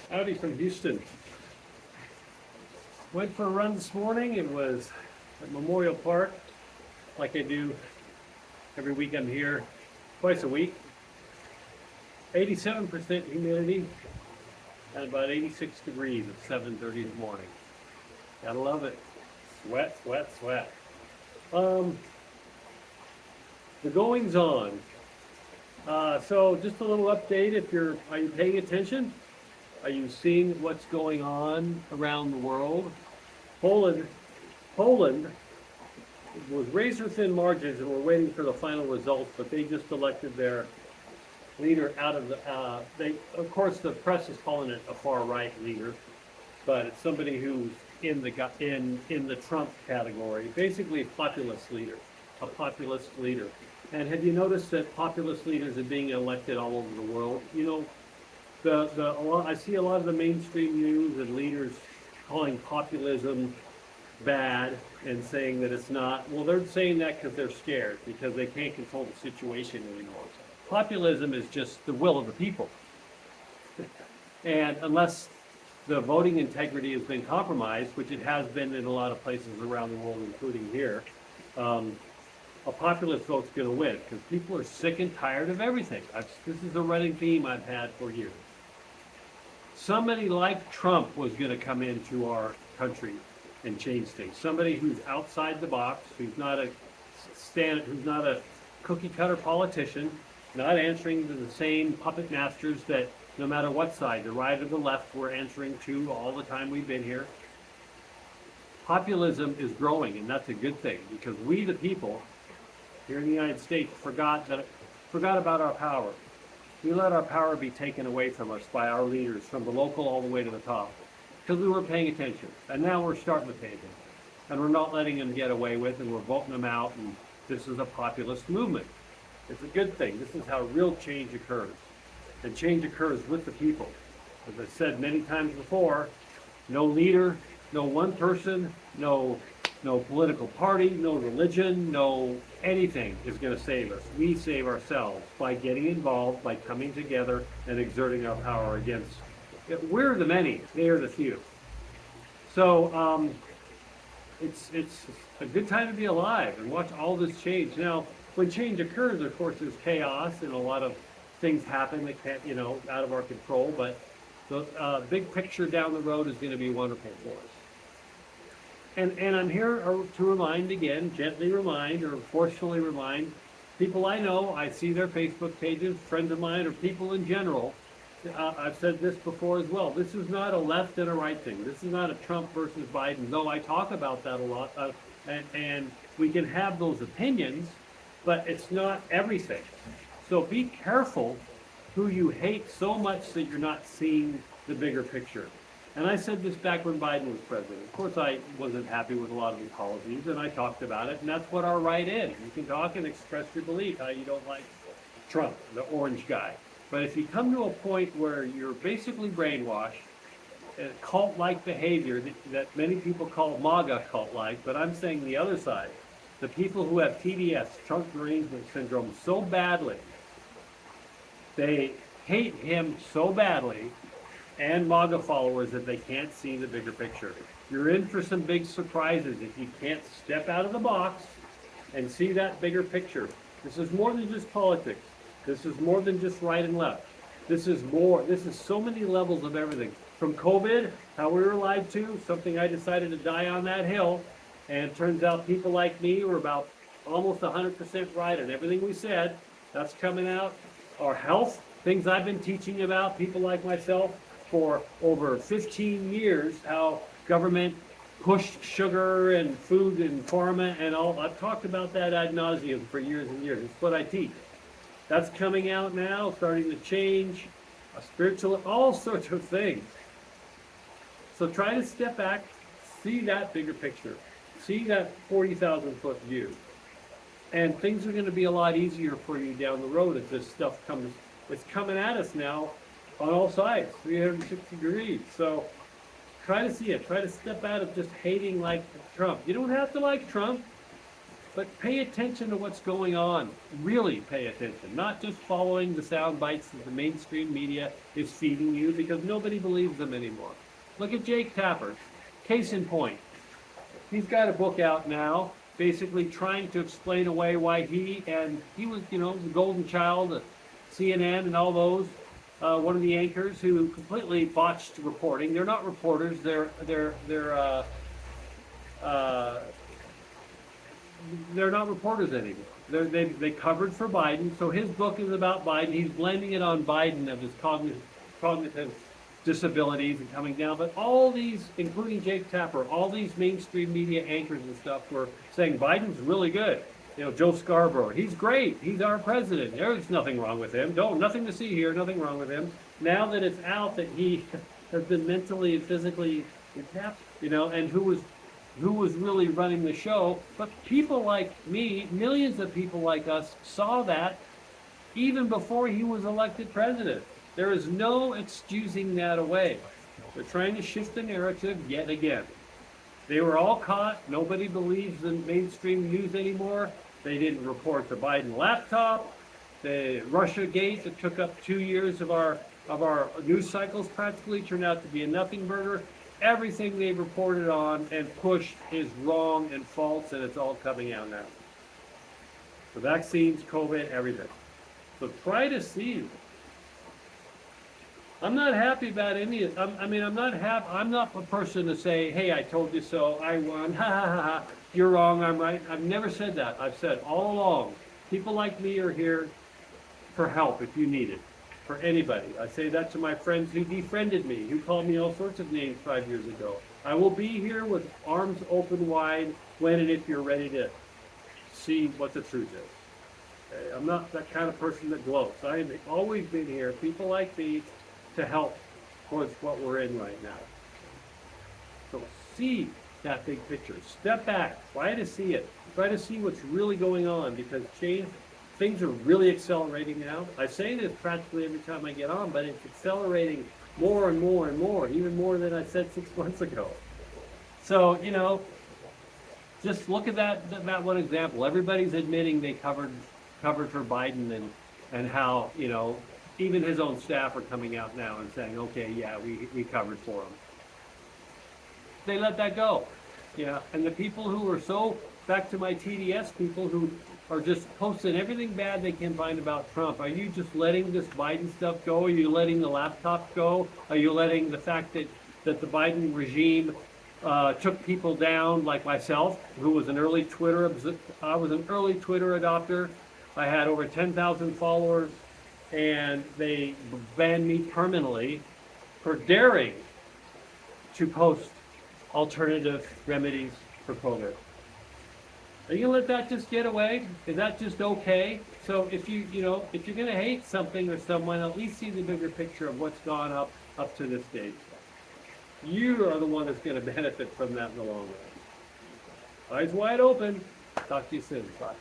Howdy from Houston. Went for a run this morning. It was at Memorial Park, like I do every week. I'm here twice a week. 87% humidity and about 86 degrees at 7:30 in the morning. Gotta love it. Sweat, sweat, sweat. The goings on. So just a little update. Are you paying attention? Are you seeing what's going on around the world? Poland was razor thin margins, and we're waiting for the final results. But they just elected their leader out of the. Of course, the press is calling it a far right leader, but it's somebody who's in the Trump category, basically a populist leader. And have you noticed that populist leaders are being elected all over the world? You know, I see a lot of the mainstream news and leaders calling populism bad and saying that it's not. Well, they're saying that because they're scared, because they can't control the situation anymore. Populism is just the will of the people. And unless the voting integrity has been compromised, which it has been in a lot of places around the world, including here, a populist vote's going to win because people are sick and tired of everything. This is a running theme I've had for years. Somebody like Trump was going to come into our country and change things. Somebody who's outside the box, who's not a cookie cutter politician, not answering to the same puppet masters that no matter what side, the right or the left, we're answering to all the time we've been here. Populism is growing, and that's a good thing because we, the people, here in the United States, forgot about our power. We let our power be taken away from us by our leaders, from the local all the way to the top, because we weren't paying attention. And now we're starting to pay attention. And we're not letting them get away with, and we're voting them out, and this is a populist movement. It's a good thing. This is how real change occurs. And change occurs with the people. As I said many times before, no leader, no one person, no political party, no religion, no anything is going to save us. We save ourselves by getting involved, by coming together and exerting our power against. We're the many, they are the few. So it's a good time to be alive and watch all this change. Now, when change occurs, of course, there's chaos and a lot of things happen that can't, out of our control. But the big picture down the road is going to be wonderful for us. And I'm here to remind again, gently remind or forcefully remind people I know, I see their Facebook pages, friends of mine or people in general. I've said this before as well. This is not a left and a right thing. This is not a Trump versus Biden, though I talk about that a lot. And we can have those opinions, but it's not everything. So be careful who you hate so much that you're not seeing the bigger picture. And I said this back when Biden was president. Of course, I wasn't happy with a lot of his policies, and I talked about it, and that's what our right is. You can talk and express your belief how you don't like Trump, the orange guy. But if you come to a point where you're basically brainwashed, cult-like behavior that many people call MAGA cult-like, but I'm saying the other side, the people who have TDS, trunk derangement syndrome, so badly, they hate him so badly, and MAGA followers that they can't see the bigger picture. You're in for some big surprises if you can't step out of the box and see that bigger picture. This is more than just politics. This is more than just right and left. This is so many levels of everything. From COVID, how we were lied to, something I decided to die on that hill, and it turns out people like me were about almost 100% right on everything we said. That's coming out. Our health, things I've been teaching about, people like myself, for over 15 years, how government pushed sugar and food and pharma and all. I've talked about that ad nauseum for years and years. It's what I teach. That's coming out now, starting to change, spiritual, all sorts of things. So try to step back, see that bigger picture, see that 40,000-foot view. And things are going to be a lot easier for you down the road as this stuff comes. It's coming at us now on all sides, 360 degrees. So try to see it. Try to step out of just hating like Trump. You don't have to like Trump. But pay attention to what's going on. Really pay attention. Not just following the sound bites that the mainstream media is feeding you, because nobody believes them anymore. Look at Jake Tapper. Case in point. He's got a book out now, basically trying to explain away why he was, the golden child of CNN and all those, one of the anchors who completely botched reporting. They're not reporters. They're not reporters anymore. They covered for Biden. So his book is about Biden. He's blaming it on Biden of his cognitive disabilities and coming down. But all these, including Jake Tapper, all these mainstream media anchors and stuff were saying Biden's really good. Joe Scarborough, he's great. He's our president. There's nothing wrong with him. Nothing to see here. Nothing wrong with him. Now that it's out that he has been mentally and physically attacked, and who was really running the show. But people like me, millions of people like us, saw that even before he was elected president. There is no excusing that away. They're trying to shift the narrative yet again. They were all caught. Nobody believes in mainstream news anymore. They didn't report the Biden laptop. The Russia gate that took up 2 years of our news cycles practically turned out to be a nothing burger. Everything they've reported on and pushed is wrong and false, and it's all coming out now. The vaccines, COVID, everything. So try to see. I'm not happy about any of it. I'm not a person to say, hey, I told you so, I won, ha ha ha ha, you're wrong, I'm right. I've never said that. I've said all along, people like me are here for help if you need it, for anybody. I say that to my friends who defriended me, who called me all sorts of names 5 years ago. I will be here with arms open wide when and if you're ready to see what the truth is. Okay? I'm not that kind of person that gloats. I've always been here, people like me, to help towards what we're in right now. So see that big picture. Step back. Try to see it. Try to see what's really going on, because things are really accelerating now. I say this practically every time I get on, but it's accelerating more and more and more, even more than I said 6 months ago. So, just look at that one example. Everybody's admitting they covered for Biden and how, even his own staff are coming out now and saying, okay, yeah, we covered for him. They let that go. And the people who are back to my TDS people who are just posting everything bad they can find about Trump, are you just letting this Biden stuff go? Are you letting the laptop go? Are you letting the fact that the Biden regime took people down like myself, who was an early Twitter adopter. I had over 10,000 followers, and they banned me permanently for daring to post alternative remedies for COVID. Are you gonna let that just get away? Is that just okay? So if you're gonna hate something or someone, at least see the bigger picture of what's gone up to this stage. You are the one that's gonna benefit from that in the long run. Eyes wide open. Talk to you soon. Bye.